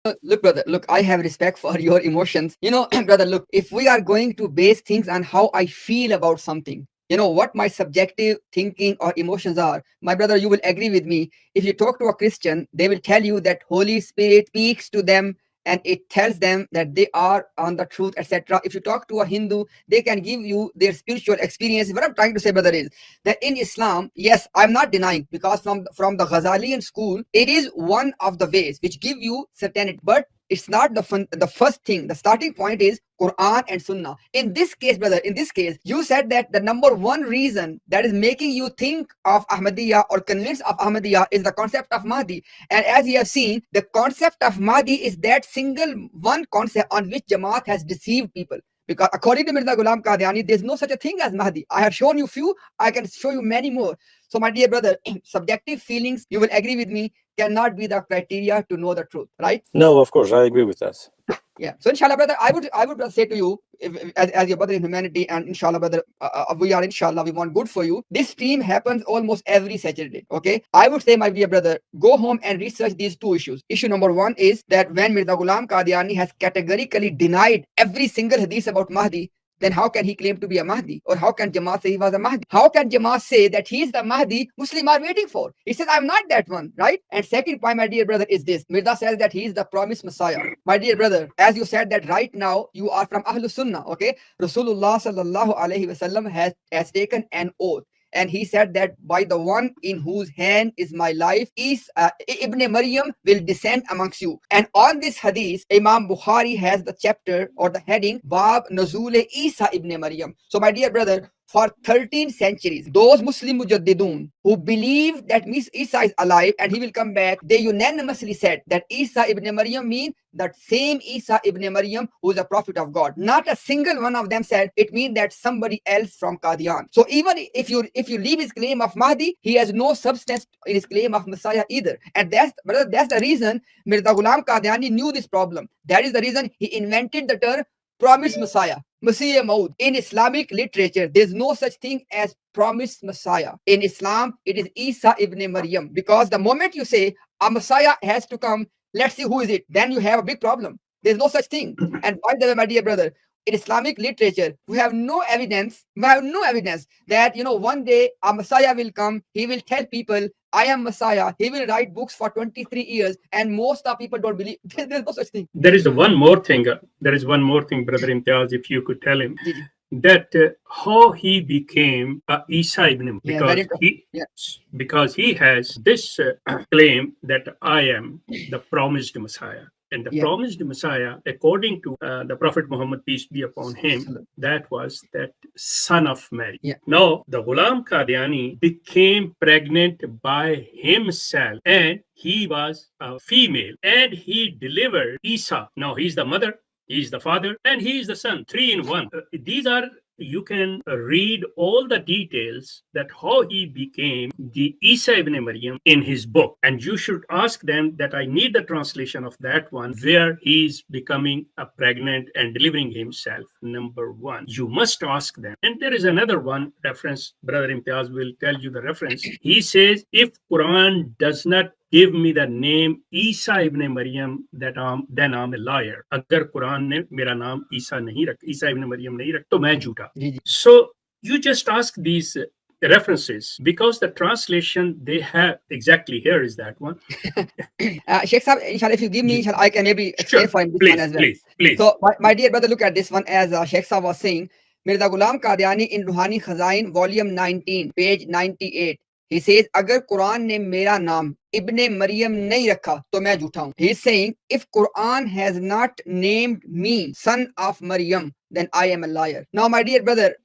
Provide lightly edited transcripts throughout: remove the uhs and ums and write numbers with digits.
Look, brother, look, I have respect for your emotions. Brother, look, if we are going to base things on how I feel about something, what my subjective thinking or emotions are, my brother, you will agree with me. If you talk to a Christian, they will tell you that Holy Spirit speaks to them and it tells them that they are on the truth, etc. If you talk to a Hindu, they can give you their spiritual experience. What I'm trying to say, brother, is that in Islam, yes, I'm not denying, because from the Ghazalian school, it is one of the ways which give you certainty, but it's not the first thing. The starting point is Quran and Sunnah. In this case, brother, in this case, you said that the number one reason that is making you think of Ahmadiyya or convinced of Ahmadiyya is the concept of Mahdi. And as you have seen, the concept of Mahdi is that single one concept on which Jamaat has deceived people. Because according to Mirza Ghulam Qadiani, there's no such a thing as Mahdi. I have shown you few, I can show you many more. So, my dear brother, subjective feelings, you will agree with me, cannot be the criteria to know the truth, right? No, of course, I agree with that. Yeah. So, inshallah, brother, I would say to you, as your brother in humanity, and inshallah, brother, we are inshallah, we want good for you. This stream happens almost every Saturday. Okay. I would say, my dear brother, go home and research these two issues. Issue number one is that when Mirza Ghulam Qadiani has categorically denied every single hadith about Mahdi, then how can he claim to be a Mahdi? Or how can Jamaat say he was a Mahdi? How can Jamaat say that he is the Mahdi Muslims are waiting for? He says, I'm not that one, right? And second point, my dear brother, is this. Mirza says that he is the promised Messiah. My dear brother, as you said that right now, you are from Ahlul Sunnah, okay? Rasulullah sallallahu alayhi wasallam has taken an oath. And he said that by the one in whose hand is my life, Ibn Maryam will descend amongst you. And on this hadith, Imam Bukhari has the chapter or the heading, Bab Nazule Isa Ibn Maryam. So, my dear brother, for 13 centuries, those Muslim Mujaddidun who believe that Isa is alive and he will come back, they unanimously said that Isa ibn Maryam means that same Isa ibn Maryam who is a prophet of God. Not a single one of them said it means that somebody else from Qadian. So even if you leave his claim of Mahdi, he has no substance in his claim of Messiah either. And that's the reason Mirza Ghulam Qadiani knew this problem. That is the reason he invented the term promised Messiah. Messiah Maud. In Islamic literature, there's no such thing as promised Messiah. In Islam, it is Isa ibn Maryam. Because the moment you say a Messiah has to come, let's see who is it, then you have a big problem. There's no such thing. And by the way, my dear brother, in Islamic literature, we have no evidence that, one day a Messiah will come, he will tell people, I am Messiah. He will write books for 23 years, and most of people don't believe. There's no such thing. There is one more thing. Brother Imtiaz, if you could tell him that how he became Isa ibn, because he has this claim that I am the promised Messiah. And the promised Messiah, according to the Prophet Muhammad, peace be upon him, that was that son of Mary. Now, the Ghulam Qadiani became pregnant by himself, and he was a female, and he delivered Isa. Now, he's the mother, he's the father, and he is the son, three in one. These are, you can read all the details that how he became the Isa ibn Maryam in his book. And you should ask them that I need the translation of that one where he's becoming a pregnant and delivering himself. Number one, you must ask them. And there is another one reference. Brother Imtiaz will tell you the reference. He says, if Quran does not give me the name Isa ibn Maryam, then I'm a liar. Agar Quran ne mera naam Isa ibn Maryam nahi rakha, to main jhoota. So you just ask these references, because the translation they have exactly here is that one. Sheikh Sahab, inshallah, if you give me, inshallah, I can maybe explain for him this one as well. Please. So, my dear brother, look at this one. As Sheikh Sahab was saying, Mirza Ghulam Qadiani in Ruhani Khazain, volume 19, page 98. He says, Agar Quran ne mera naam Ibn Maryam nahi rakha, to main jhoota hu. He is saying, if Quran has not named me son of Maryam, then I am a liar. Now, my dear brother,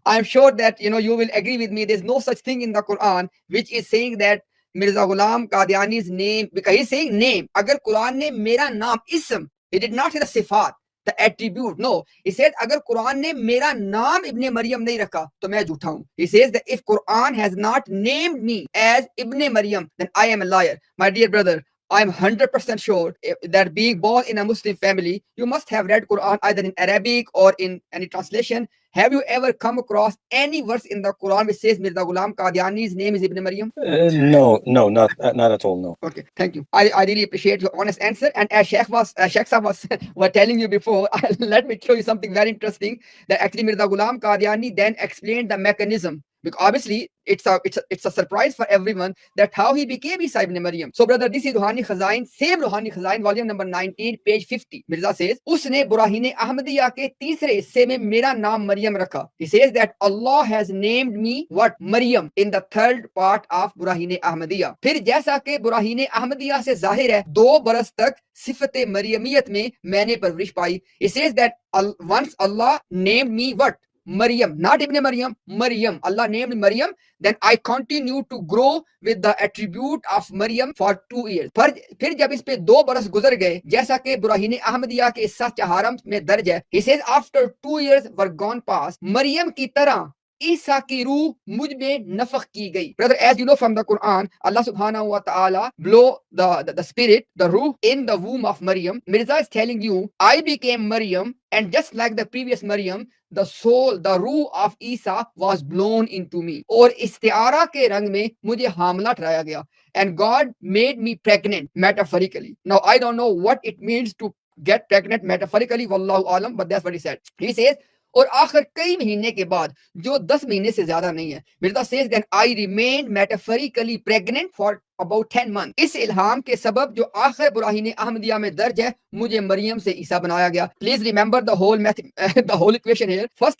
I'm sure that you will agree with me. There's no such thing in the Quran which is saying that Mirza Ghulam Qadiani's name, because he's saying name. Agar Quran ne mera naam ism, he did not say the sifat, the attribute. No, he said, Agar Quran ne mera naam Ibn Maryam nahi rakha, to main jhoota hu. He says that if Quran has not named me as Ibn Maryam, then I am a liar. My dear brother, I'm 100% sure that being born in a Muslim family, you must have read Quran either in Arabic or in any translation. Have you ever come across any verse in the Quran which says Mirza Ghulam Qadiani's name is Ibn Maryam? No, not at all. No. Okay, thank you. I really appreciate your honest answer. And as Sheikh Sahab was were telling you before, let me show you something very interesting. That actually Mirza Ghulam Qadiani then explained the mechanism. Because obviously it's a surprise for everyone that how he became Isa ibn Maryam. So brother, this is Ruhani Khazain, same Ruhani Khazain, volume number 19, page 50. Mirza says, उसने बुराहीन अहमदिया के तीसरे हिस्से में मेरा नाम मरियम रखा. He says that Allah has named me what? Maryam in the third part of बुराहीन Ahmadiyya. फिर जैसा कि बुराहीन अहमदिया से जाहिर है 2 बरस तक सिफत मरियमियत में मैंने परवरिश पाई. He says that once Allah named me what? Maryam, not Ibn Maryam, Maryam. Allah named Maryam. Then I continue to grow with the attribute of Maryam for 2 years. फिर जब इस पे 2 बरस गुजर गए, जैसा कि बुराहीन अहमदिया के इस्सा चहारम में दर्ज है, he says after 2 years were gone past, Maryam की तरह ईसा की रूह मुझ में नफख की गई. Brother, as you know from the Quran, Allah subhanahu wa ta'ala blow the spirit, the ruh in the womb of Maryam. Mirza is telling you, I became Maryam, and just like the previous Maryam, the soul, the ruh of Isa was blown into me. और इस्तिआरा के रंग में मुझे हामला ठहराया गया. And God made me pregnant metaphorically. Now I don't know what it means to get pregnant metaphorically, wallahu alam, but that's what he said. He says, और आखिर कई महीने के बाद जो 10 महीने से ज्यादा नहीं है, Mirza says then I remained metaphorically pregnant for about 10 months. इस इल्हाम के सबब जो आखिर बुराहीन अहमदिया में दर्ज है, मुझे मरियम से ईसा बनाया गया. Please remember the whole equation here. First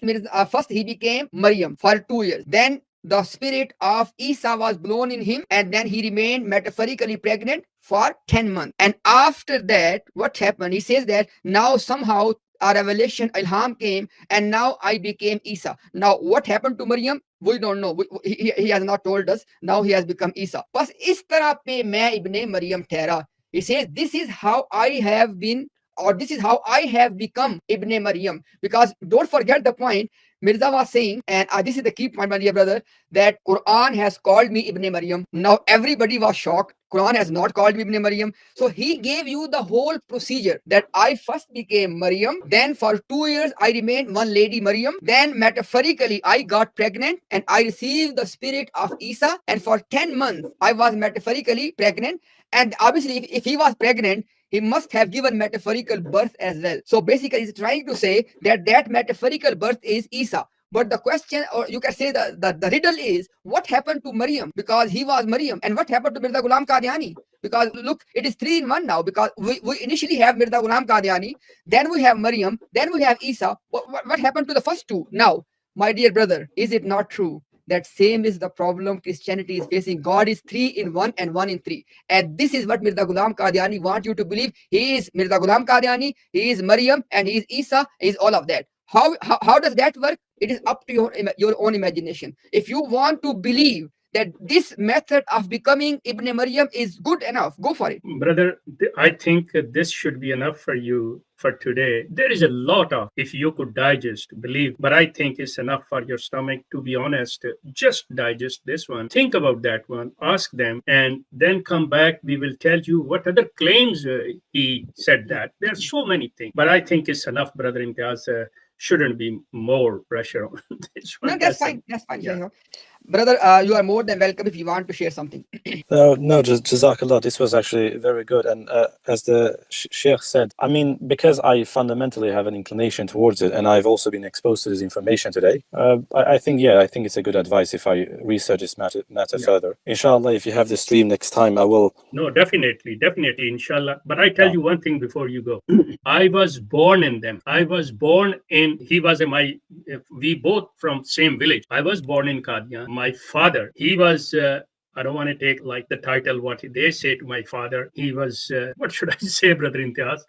he became Maryam for 2 years. Then the spirit of Isa was blown in him, and then he remained metaphorically pregnant for 10 months. And after that, what happened? He says that now somehow a revelation, ilham came, and now I became Isa. Now what happened to Maryam? We don't know. He has not told us. Now he has become Isa. बस इस तरह पे मैं इब्ने मरियम ठहरा. He says this is how I have been, or this is how I have become Ibn Maryam. Because don't forget the point Mirza was saying, and this is the key point, my dear brother, that Quran has called me Ibn Maryam. Now everybody was shocked. Quran has not called me Ibn Maryam. So he gave you the whole procedure that I first became Maryam. Then for 2 years, I remained one lady Maryam. Then metaphorically, I got pregnant and I received the spirit of Isa. And for 10 months, I was metaphorically pregnant. And obviously, if he was pregnant, he must have given metaphorical birth as well. So basically, he's trying to say that metaphorical birth is Isa. But the question, or you can say the riddle is, what happened to Maryam? Because he was Maryam. And what happened to Mirza Ghulam Qadiani? Because look, it is 3 in 1 now. Because we initially have Mirza Ghulam Qadiani, then we have Maryam, then we have Isa. What happened to the first 2? Now, my dear brother, is it not true that same is the problem Christianity is facing? God is 3 in 1 and 1 in 3. And this is what Mirza Ghulam Qadiani wants you to believe. He is Mirza Ghulam Qadiani, he is Maryam, and he is Isa, he is all of that. How does that work? It is up to your own imagination. If you want to believe that this method of becoming Ibn Maryam is good enough, go for it. Brother, I think this should be enough for you for today. There is a lot of, if you could digest, believe, but I think it's enough for your stomach. To be honest, just digest this one. Think about that one, ask them, and then come back. We will tell you what other claims he said that. There are so many things, but I think it's enough, Brother Imtiaz. Shouldn't be more pressure on this one. No, that's fine. That's fine. Yeah. Brother, you are more than welcome if you want to share something. No, Jazakallah. This was actually very good. And as the Sheikh said, I mean, because I fundamentally have an inclination towards it, and I've also been exposed to this information today, I think it's a good advice if I research this matter further. Inshallah, if you have the stream next time, I will. No, definitely, inshallah. But I tell you one thing before you go. I was born in them. He was we both from same village. I was born in Qadian. My father, he was, I don't want to take like the title, what they say to my father. He was, what should I say, Brother Imtiaz?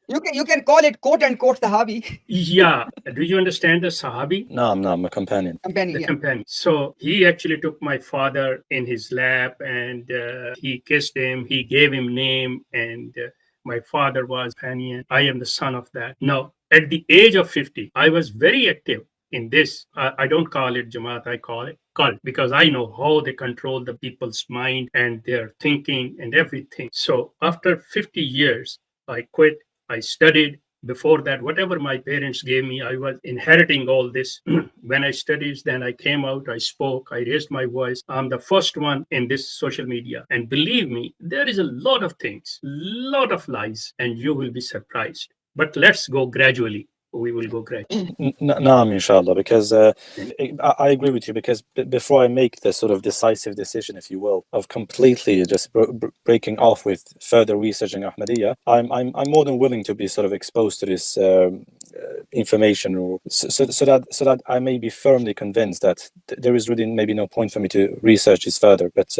You can call it quote unquote Sahabi. Yeah. Do you understand the Sahabi? No, I'm a companion. Companion. So he actually took my father in his lap and he kissed him. He gave him name, and my father was companion. I am the son of that. Now, at the age of 50, I was very active in this, I don't call it Jamaat, I call it cult, because I know how they control the people's mind and their thinking and everything. So after 50 years, I quit, I studied. Before that, whatever my parents gave me, I was inheriting all this. When I studied, then I came out, I spoke, I raised my voice. I'm the first one in this social media. And believe me, there is a lot of things, lot of lies, and you will be surprised. But let's go gradually. We will go gradually. Naam, inshallah, because I agree with you, because before I make the sort of decisive decision, if you will, of completely just breaking off with further researching Ahmadiyya, I'm more than willing to be sort of exposed to this information, or so that I may be firmly convinced that there is really maybe no point for me to research this further. But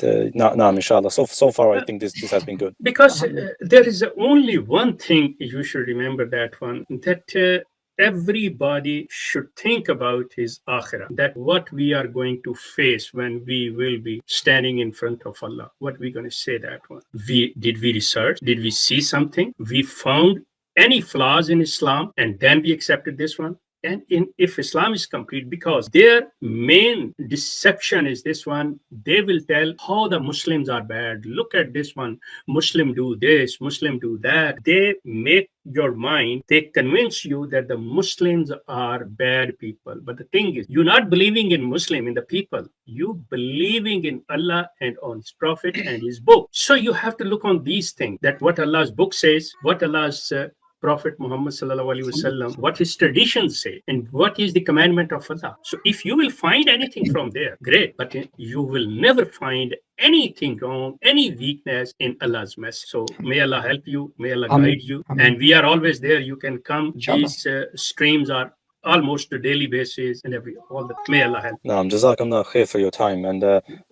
inshallah. So far, I think this has been good. Because there is only one thing you should remember, that everybody should think about his akhirah, that what we are going to face when we will be standing in front of Allah. What we going to say that one? Did we research? Did we see something? We found any flaws in Islam and then we accepted this one? And if Islam is complete, because their main deception is this one, they will tell how the Muslims are bad. Look at this one, Muslim do this, Muslim do that. They make your mind, they convince you that the Muslims are bad people. But the thing is, you're not believing in Muslim, in the people. You believing in Allah and on His Prophet and His book. So you have to look on these things, that what Allah's book says, what Allah's Prophet Muhammad sallallahu alaihi wasallam, what his traditions say, and what is the commandment of Allah. So if you will find anything from there, great, but you will never find anything wrong, any weakness in Allah's message. So may Allah help you, may Allah guide you, and we are always there. You can come. These streams are almost a daily basis, and all the may Allah help. Naam, Jazakallah khair for your time, and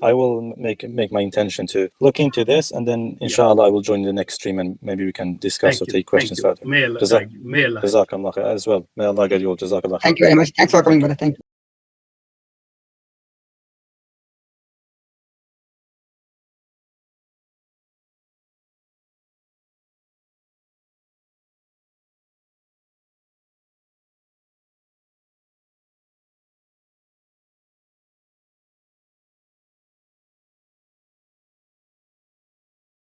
I will make my intention to look into this, and then inshallah I will join the next stream, and maybe we can discuss or take questions further. May Allah guide you. May Allah. Jazakallah khair as well. May Allah guide you all. Jazakallah khair. Thank you very much. Thanks for coming, brother. Thank you.